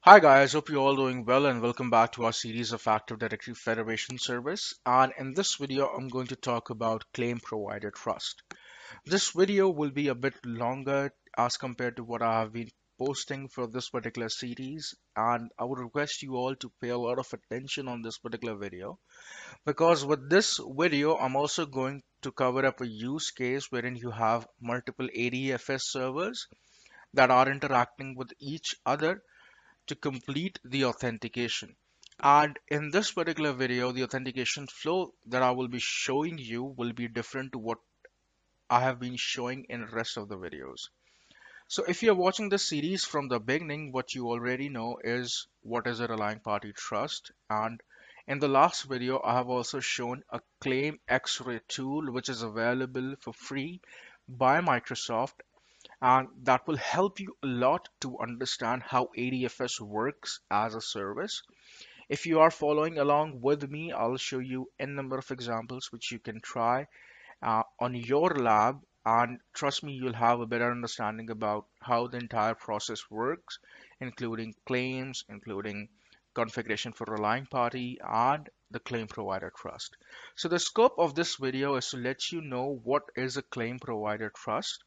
Hi guys, hope you're all doing well and welcome back to our series of Active Directory Federation service. And in this video, I'm going to talk about claim provider trust. This video will be a bit longer as compared to what I have been posting for this particular series. And I would request you all to pay a lot of attention on this particular video because with this video, I'm also going to cover up a use case wherein you have multiple ADFS servers that are interacting with each other to complete the authentication. And in this particular video, the authentication flow that I will be showing you will be different to what I have been showing in the rest of the videos. So if you're watching this series from the beginning, what you already know is what is a relying party trust. And in the last video, I have also shown a Claim Xray tool, which is available for free by Microsoft, and that will help you a lot to understand how ADFS works as a service. If you are following along with me, I'll show you a number of examples which you can try on your lab, and trust me, you'll have a better understanding about how the entire process works, including claims, including configuration for relying party, and the claim provider trust. So the scope of this video is to let you know what is a claim provider trust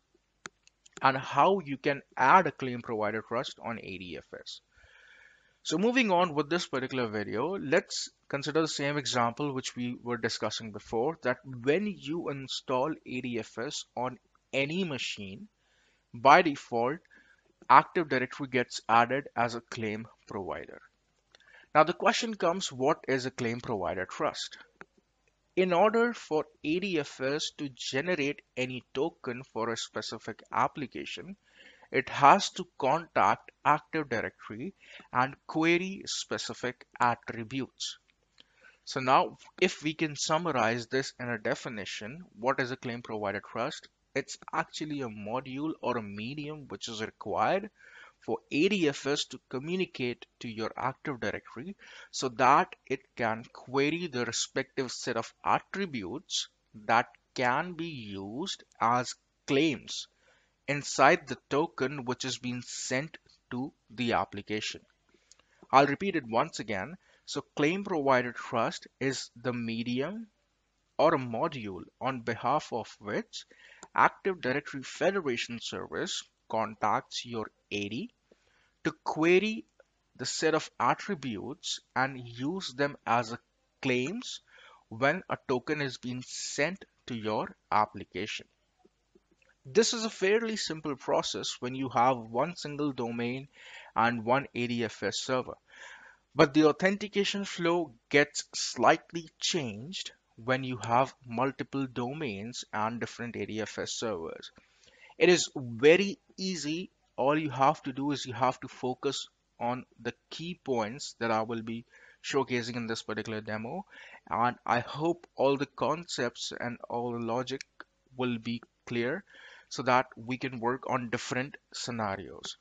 and how you can add a claim provider trust on ADFS. So moving on with this particular video, let's consider the same example which we were discussing before, that when you install ADFS on any machine, by default, Active Directory gets added as a claim provider. Now the question comes, what is a claim provider trust? In order for ADFS to generate any token for a specific application, it has to contact Active Directory and query specific attributes. So now, if we can summarize this in a definition, what is a claim provider trust? It's actually a module or a medium which is required for ADFS to communicate to your Active Directory so that it can query the respective set of attributes that can be used as claims inside the token which is being sent to the application. I'll repeat it once again. So claim provider trust is the medium or a module on behalf of which Active Directory Federation Service contacts your AD to query the set of attributes and use them as a claims when a token is being sent to your application. This is a fairly simple process when you have one single domain and one ADFS server. But the authentication flow gets slightly changed when you have multiple domains and different ADFS servers. It is very easy. All you have to do is you have to focus on the key points that I will be showcasing in this particular demo. And I hope all the concepts and all the logic will be clear so that we can work on different scenarios.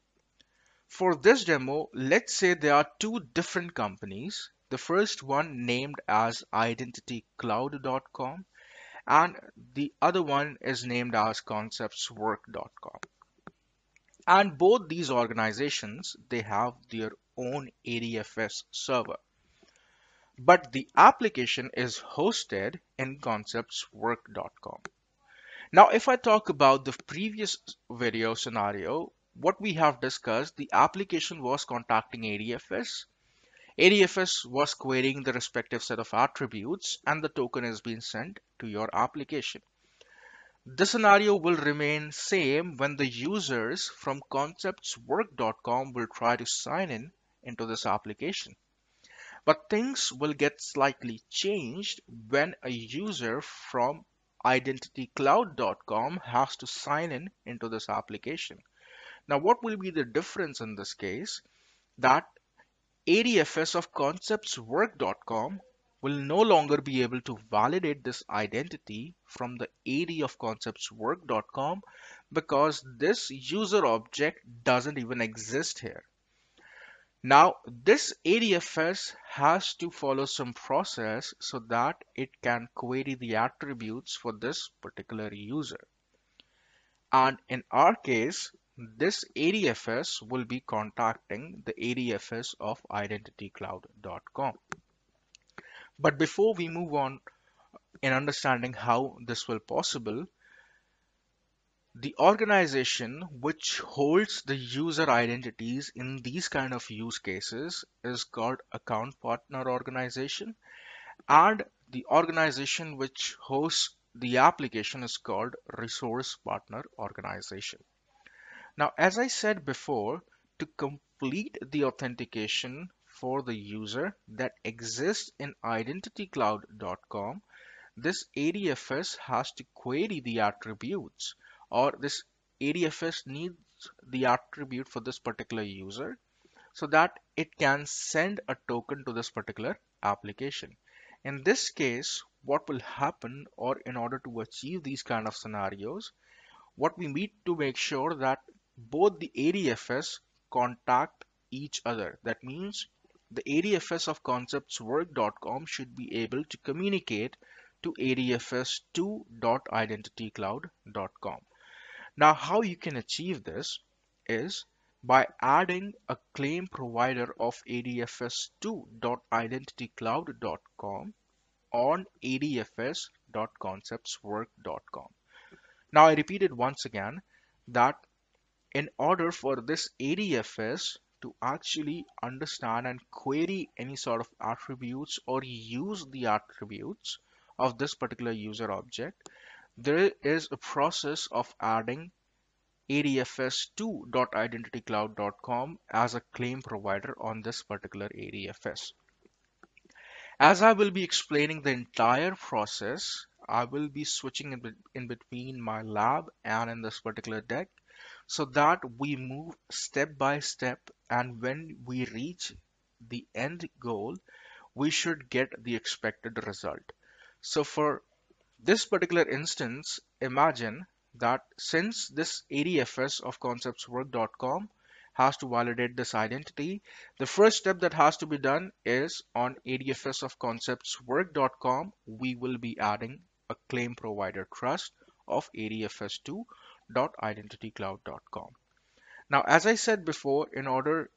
For this demo, let's say there are two different companies. The first one named as identitycloud.com and the other one is named as conceptswork.com. And both these organizations, they have their own ADFS server. But the application is hosted in conceptswork.com. Now, if I talk about the previous video scenario, what we have discussed, the application was contacting ADFS. ADFS was querying the respective set of attributes and the token is being sent to your application. The scenario will remain same when the users from conceptswork.com will try to sign in into this application. But things will get slightly changed when a user from identitycloud.com has to sign in into this application. Now, what will be the difference in this case? That ADFS of conceptswork.com will no longer be able to validate this identity from the AD of conceptswork.com because this user object doesn't even exist here. Now, this ADFS has to follow some process so that it can query the attributes for this particular user. And in our case, this ADFS will be contacting the ADFS of identitycloud.com. But before we move on in understanding how this will possible, the organization which holds the user identities in these kind of use cases is called account partner organization, and the organization which hosts the application is called resource partner organization. Now, as I said before, to complete the authentication for the user that exists in identitycloud.com, this ADFS has to query the attributes, or this ADFS needs the attribute for this particular user so that it can send a token to this particular application. In this case, what will happen, or in order to achieve these kind of scenarios, what we need to make sure that both the ADFS contact each other. That means the ADFS of ConceptsWork.com should be able to communicate to ADFS2.identitycloud.com. Now, how you can achieve this is by adding a claim provider of ADFS2.identitycloud.com on ADFS.conceptswork.com. Now, I repeat it once again that in order for this ADFS to actually understand and query any sort of attributes or use the attributes of this particular user object, there is a process of adding ADFS2.identitycloud.com as a claim provider on this particular ADFS. As I will be explaining the entire process, I will be switching in between my lab and in this particular deck so that we move step by step, and when we reach the end goal, we should get the expected result. So for this particular instance, imagine that since this ADFS of ConceptsWork.com has to validate this identity, the first step that has to be done is on ADFS of ConceptsWork.com, we will be adding a claim provider trust of ADFS2.identitycloud.com. Now, as I said before, in order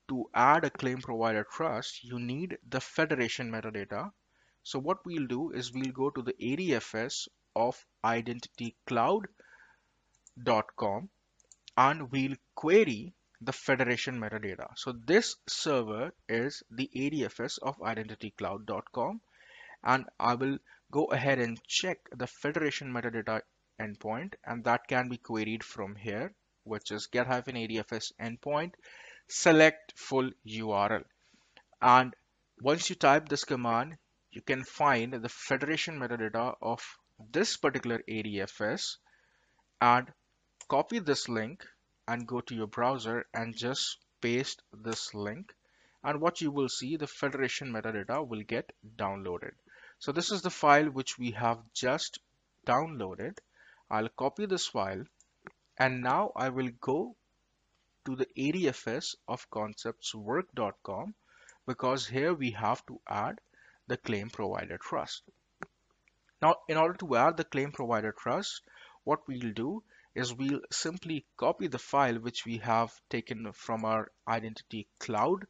to add a claim provider trust, you need the federation metadata. So what we'll do is we'll go to the ADFS of identitycloud.com and we'll query the federation metadata. So this server is the ADFS of identitycloud.com, and I will go ahead and check the federation metadata endpoint, and that can be queried from here, which is get-adfs endpoint select full URL. And once you type this command, you can find the federation metadata of this particular ADFS and copy this link and go to your browser and just paste this link. And what you will see, the federation metadata will get downloaded. So this is the file which we have just downloaded. I'll copy this file, and now I will go to the ADFS of conceptswork.com because here we have to add the claim provider trust. Now, in order to add the claim provider trust, what we'll do is we'll simply copy the file which we have taken from our identity cloud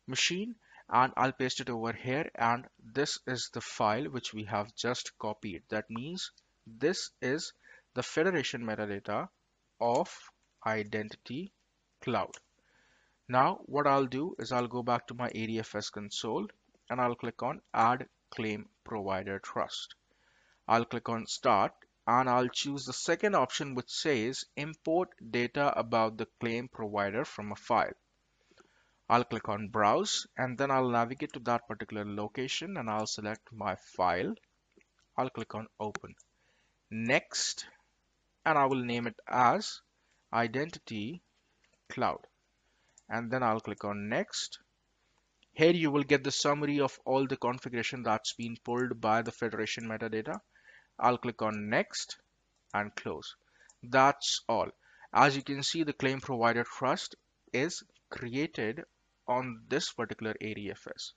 machine, and I'll paste it over here, and this is the file which we have just copied. That means this is the federation metadata of identity cloud. Now what I'll do is I'll go back to my ADFS console and I'll click on add claim provider trust. I'll click on start and I'll choose the second option which says import data about the claim provider from a file. I'll click on browse and then I'll navigate to that particular location and I'll select my file. I'll click on open. Next, and I will name it as identity cloud. And then I'll click on next. Here you will get the summary of all the configuration that's been pulled by the federation metadata. I'll click on next and close. That's all. As you can see, the claim provider trust is created on this particular ADFS.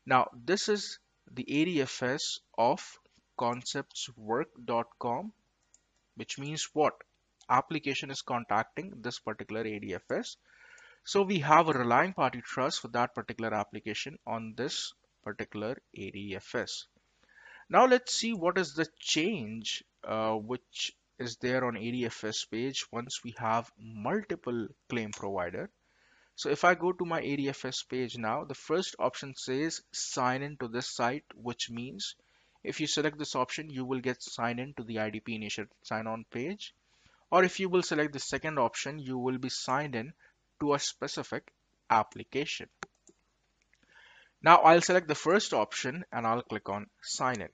Now, this is the ADFS of conceptswork.com, which means what? application is contacting this particular ADFS. So we have a relying party trust for that particular application on this particular ADFS. Now let's see what is the change which is there on ADFS page once we have multiple claim provider. So if I go to my ADFS page now, the first option says sign in to this site, which means if you select this option, you will get sign in to the IDP initiated sign on page. Or if you will select the second option, you will be signed in to a specific application. Now I'll select the first option and I'll click on sign in.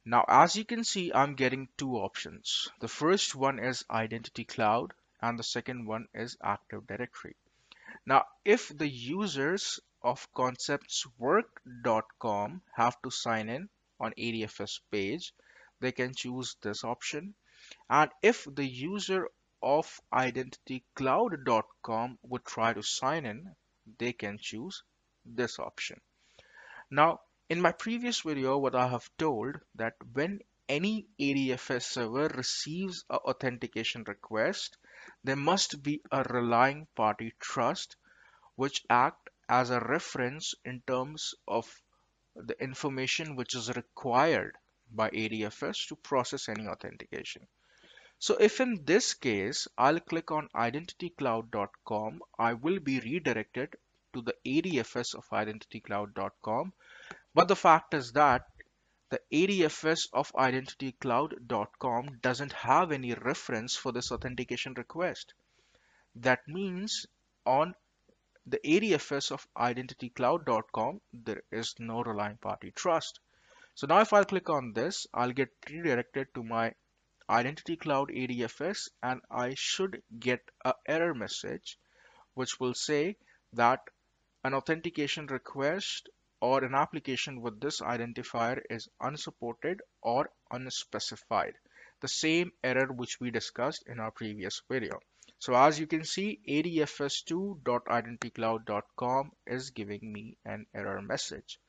Now, as you can see, I'm getting two options. The first one is Identity Cloud and the second one is Active Directory. Now, if the users of ConceptsWork.com have to sign in on ADFS page, they can choose this option. And if the user of IdentityCloud.com would try to sign in, they can choose this option. Now, in my previous video, what I have told that when any ADFS server receives an authentication request, there must be a relying party trust which act as a reference in terms of the information which is required by ADFS to process any authentication. So if in this case, I'll click on identitycloud.com, I will be redirected to the ADFS of identitycloud.com. But the fact is that the ADFS of identitycloud.com doesn't have any reference for this authentication request. That means on the ADFS of identitycloud.com, there is no relying party trust. So now if I click on this, I'll get redirected to my Identity Cloud ADFS and I should get an error message which will say that an authentication request or an application with this identifier is unsupported or unspecified. The same error which we discussed in our previous video. So as you can see, adfs2.identitycloud.com is giving me an error message.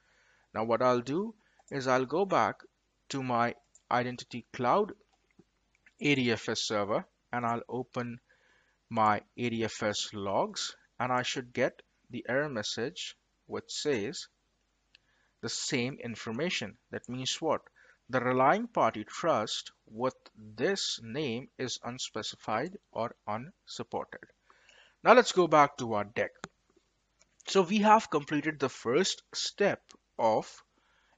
Now what I'll do is I'll go back to my Identity Cloud ADFS server and I'll open my ADFS logs and I should get the error message which says the same information. That means what? The relying party trust with this name is unspecified or unsupported. Now let's go back to our deck. So we have completed the first step of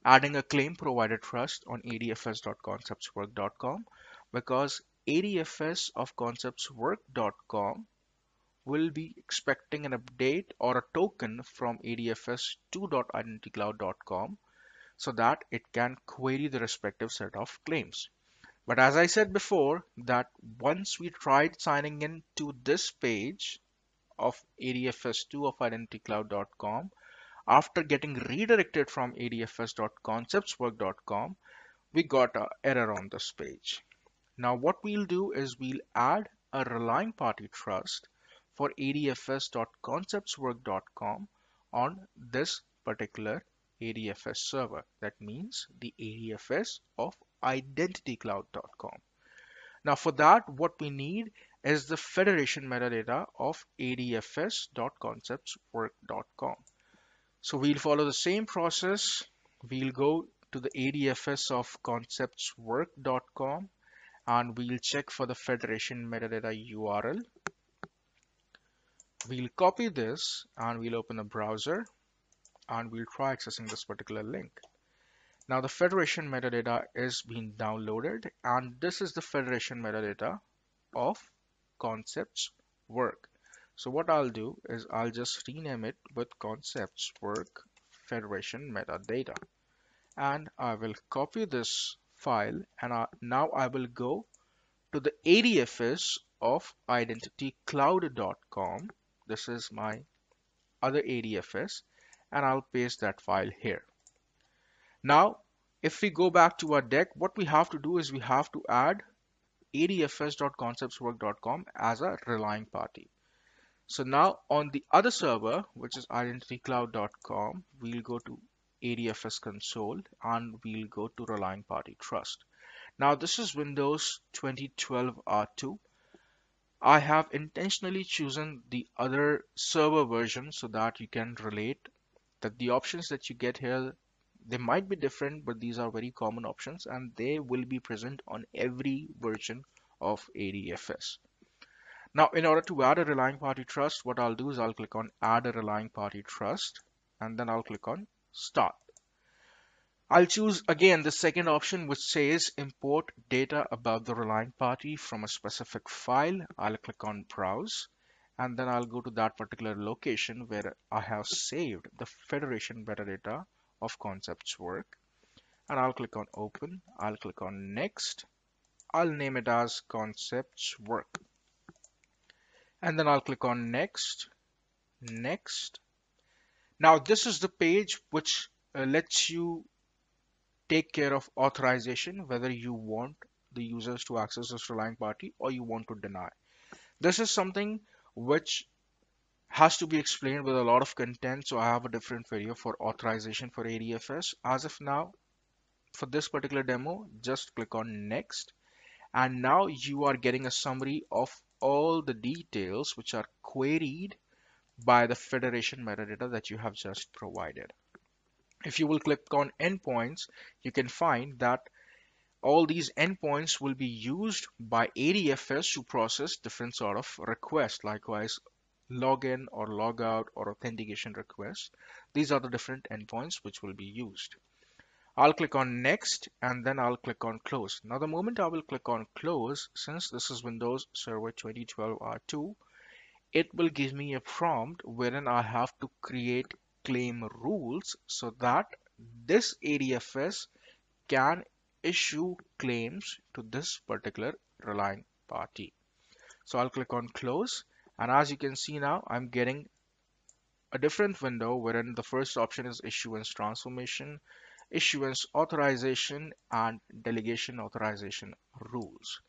adding a claim provider trust on adfs.conceptswork.com because ADFS of conceptswork.com will be expecting an update or a token from adfs2.identitycloud.com so that it can query the respective set of claims. But as I said before, that once we tried signing in to this page of ADFS2 of identitycloud.com, after getting redirected from adfs.conceptswork.com, we got an error on this page. Now what we'll do is we'll add a relying party trust for adfs.conceptswork.com on this particular ADFS server. That means the ADFS of identitycloud.com. Now for that, what we need is the federation metadata of adfs.conceptswork.com. So we'll follow the same process. We'll go to the ADFS of conceptswork.com and we'll check for the federation metadata URL. We'll copy this and we'll open a browser and we'll try accessing this particular link. Now the federation metadata is being downloaded and this is the federation metadata of ConceptsWork. So what I'll do is I'll just rename it with ConceptsWork Federation Metadata. And I will copy this file and now I will go to the ADFS of identitycloud.com. This is my other ADFS and I'll paste that file here. Now, if we go back to our deck, what we have to do is we have to add adfs.conceptswork.com as a relying party. So now on the other server, which is identitycloud.com, we'll go to ADFS console and we'll go to relying party trust. Now this is Windows 2012 R2. I have intentionally chosen the other server version so that you can relate that the options that you get here, they might be different, but these are very common options and they will be present on every version of ADFS. Now, in order to add a relying party trust, what I'll do is I'll click on add a relying party trust and then I'll click on start. I'll choose again the second option which says import data about the relying party from a specific file. I'll click on browse and then I'll go to that particular location where I have saved the federation metadata of ConceptsWork and I'll click on open. I'll click on next. I'll name it as ConceptsWork and then I'll click on next. Now this is the page which lets you take care of authorization, whether you want the users to access this relying party or you want to deny. This is something which has to be explained with a lot of content, so I have a different video for authorization for ADFS. As of now, for this particular demo, just click on next and now you are getting a summary of all the details which are queried by the federation metadata that you have just provided. If you will click on endpoints, you can find that all these endpoints will be used by ADFS to process different sort of requests, likewise login or logout or authentication requests. These are the different endpoints which will be used. I'll click on next and then I'll click on close. Now the moment I will click on close, since this is Windows Server 2012 R2, it will give me a prompt wherein I have to create claim rules so that this ADFS can issue claims to this particular relying party. So I'll click on close and as you can see now I'm getting a different window wherein the first option is issuance transformation, issuance authorization and delegation authorization rules.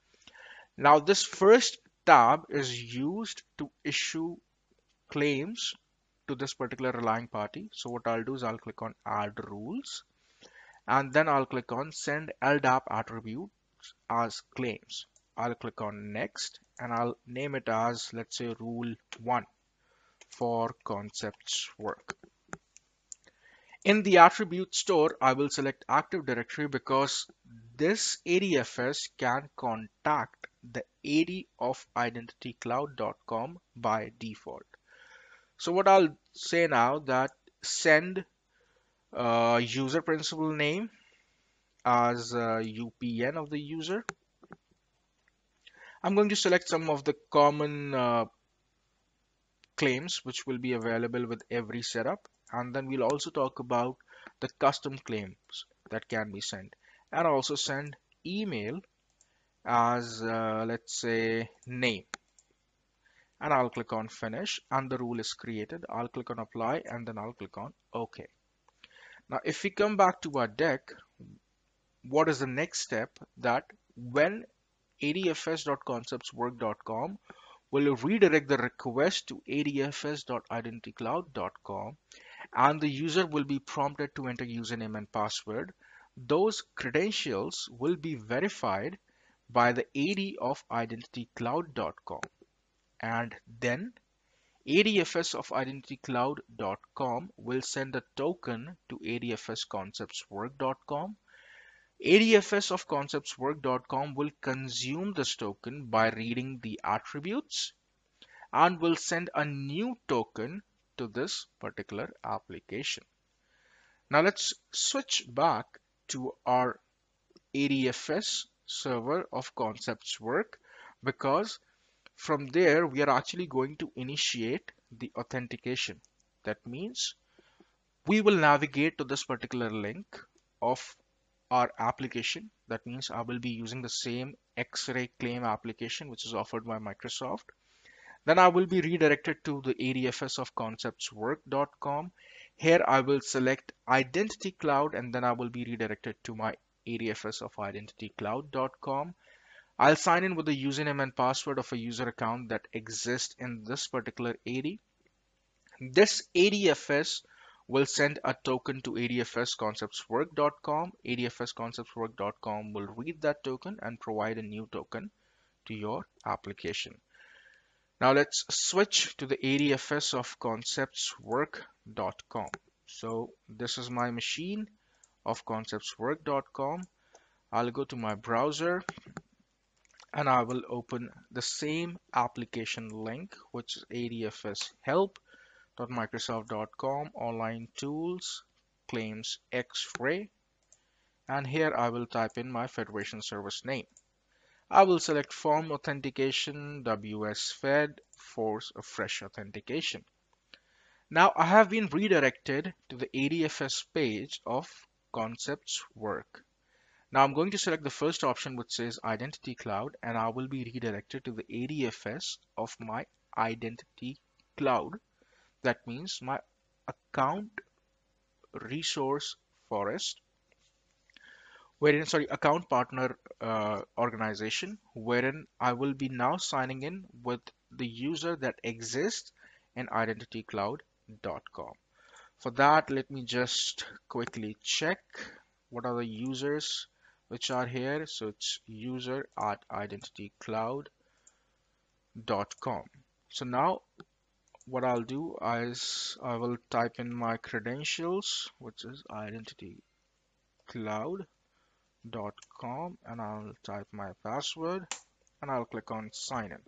Now this first tab is used to issue claims to this particular relying party. So what I'll do is I'll click on add rules and then I'll click on send LDAP attributes as claims. I'll click on next and I'll name it as, let's say, rule 1 for ConceptsWork. In the attribute store, I will select Active Directory because this ADFS can contact the AD of identitycloud.com by default. So what I'll say now that send user principal name as UPN of the user. I'm going to select some of the common claims which will be available with every setup, and then we'll also talk about the custom claims that can be sent, and also send email as let's say name, and I'll click on finish and the rule is created. I'll click on apply and then I'll click on OK. Now if we come back to our deck, what is the next step? That when adfs.conceptswork.com will redirect the request to adfs.identitycloud.com and the user will be prompted to enter username and password. Those credentials will be verified by the AD of identitycloud.com and then ADFS of identitycloud.com will send a token to adfsconceptswork.com. ADFS of conceptswork.com will consume this token by reading the attributes and will send a new token to this particular application. Now let's switch back to our ADFS server of ConceptsWork because from there we are actually going to initiate the authentication. That means we will navigate to this particular link of our application. That means I will be using the same Xray Claim application which is offered by Microsoft. Then I will be redirected to the ADFS of conceptswork.com. Here I will select Identity Cloud and then I will be redirected to my ADFS of identitycloud.com. I'll sign in with the username and password of a user account that exists in this particular AD. This ADFS will send a token to adfsconceptswork.com. adfsconceptswork.com will read that token and provide a new token to your application. Now let's switch to the ADFS of conceptswork.com. So this is my machine of conceptswork.com. I'll go to my browser and I will open the same application link, which is ADFS help.microsoft.com, online tools, claims Xray, and here I will type in my federation service name. I will select form authentication, WS Fed, force a fresh authentication. Now I have been redirected to the ADFS page of ConceptsWork. Now I'm going to select the first option which says Identity Cloud, and I will be redirected to the ADFS of my Identity Cloud. That means my account resource forest, account partner organization, wherein I will be now signing in with the user that exists in identitycloud.com. For that, let me just quickly check what are the users which are here. So it's user at identitycloud.com. So now what I'll do is I will type in my credentials, which is identitycloud.com, and I'll type my password and I'll click on sign in.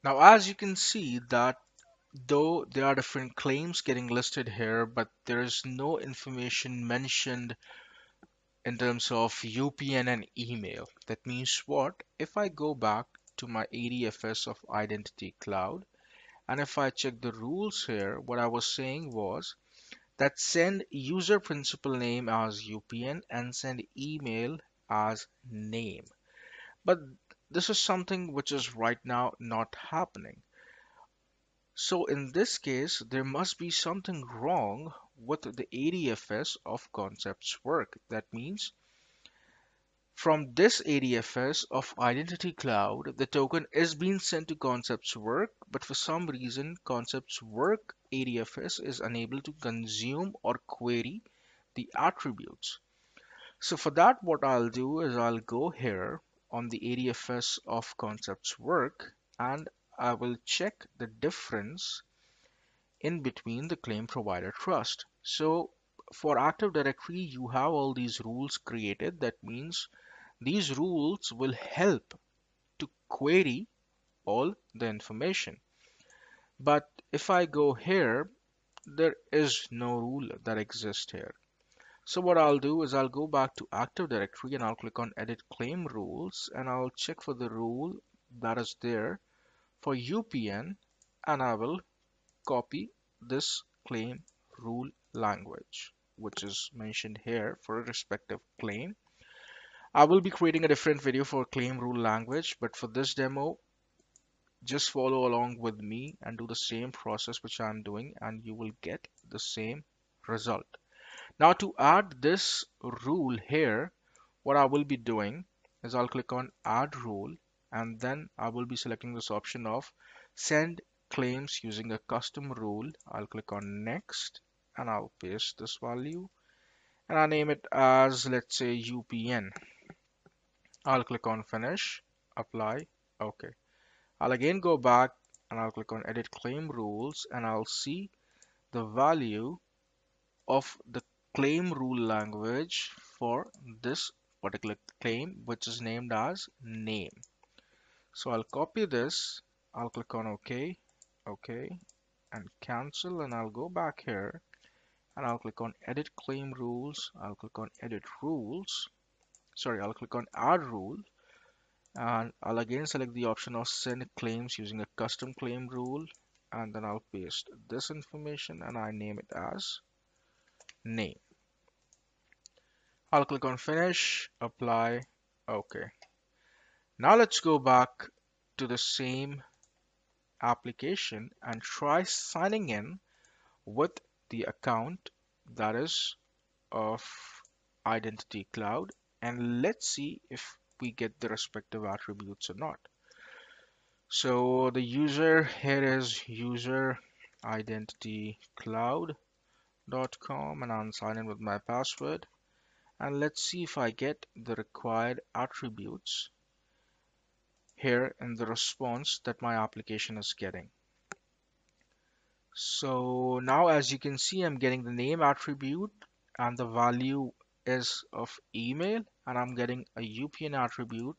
Now, as you can see that though there are different claims getting listed here, but there is no information mentioned in terms of UPN and email. That means what? If I go back to my ADFS of Identity Cloud, and if I check the rules here, what I was saying was that send user principal name as UPN and send email as name. But this is something which is right now not happening. So in this case, there must be something wrong with the ADFS of ConceptsWork. That means from this ADFS of Identity Cloud, the token is being sent to ConceptsWork, but for some reason, ConceptsWork ADFS is unable to consume or query the attributes. So for that, what I'll do is I'll go here on the ADFS of ConceptsWork and I will check the difference in between the claim provider trust. So for Active Directory, you have all these rules created. That means these rules will help to query all the information. But if I go here, there is no rule that exists here. So what I'll do is I'll go back to Active Directory and I'll click on Edit Claim Rules and I'll check for the rule that is there for UPN and I will copy this claim rule language, which is mentioned here for a respective claim. I will be creating a different video for claim rule language, but for this demo, just follow along with me and do the same process which I'm doing and you will get the same result. Now to add this rule here, what I will be doing is I'll click on add rule and then I will be selecting this option of send claims using a custom rule. I'll click on next and I'll paste this value and I name it as, let's say, UPN. I'll click on finish, apply, okay. I'll again go back and I'll click on edit claim rules and I'll see the value of the claim rule language for this particular claim, which is named as name. So I'll copy this, I'll click on OK, OK, and cancel, and I'll go back here and I'll click on edit claim rules. I'll click on edit rules. I'll click on add rule and I'll again select the option of send claims using a custom claim rule and then I'll paste this information and I name it as name. I'll click on finish, apply, OK. Now let's go back to the same application and try signing in with the account that is of Identity Cloud and let's see if we get the respective attributes or not. So the user here is user Identity Cloud. and I'll sign in with my password. And let's see if I get the required attributes here in the response that my application is getting. So now as you can see, I'm getting the name attribute and the value is of email, and I'm getting a UPN attribute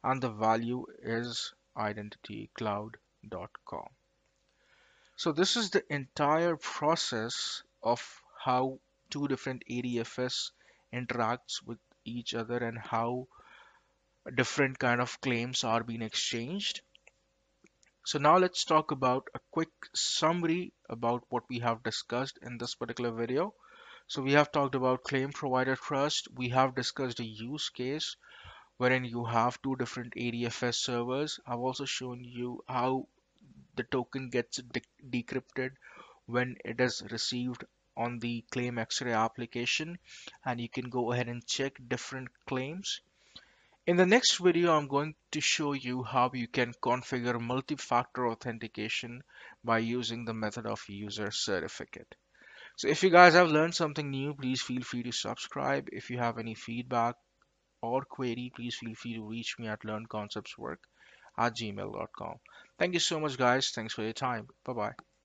and the value is identitycloud.com. So this is the entire process of how two different ADFS interacts with each other and how different kind of claims are being exchanged. So now let's talk about a quick summary about what we have discussed in this particular video. So we have talked about claim provider trust. We have discussed a use case wherein you have two different ADFS servers. I've also shown you how the token gets decrypted when it is received on the Claim Xray application, and you can go ahead and check different claims. In the next video, I'm going to show you how you can configure multi-factor authentication by using the method of user certificate. So if you guys have learned something new, please feel free to subscribe. If you have any feedback or query, please feel free to reach me at learnconceptswork@gmail.com. Thank you so much, guys. Thanks for your time. Bye bye.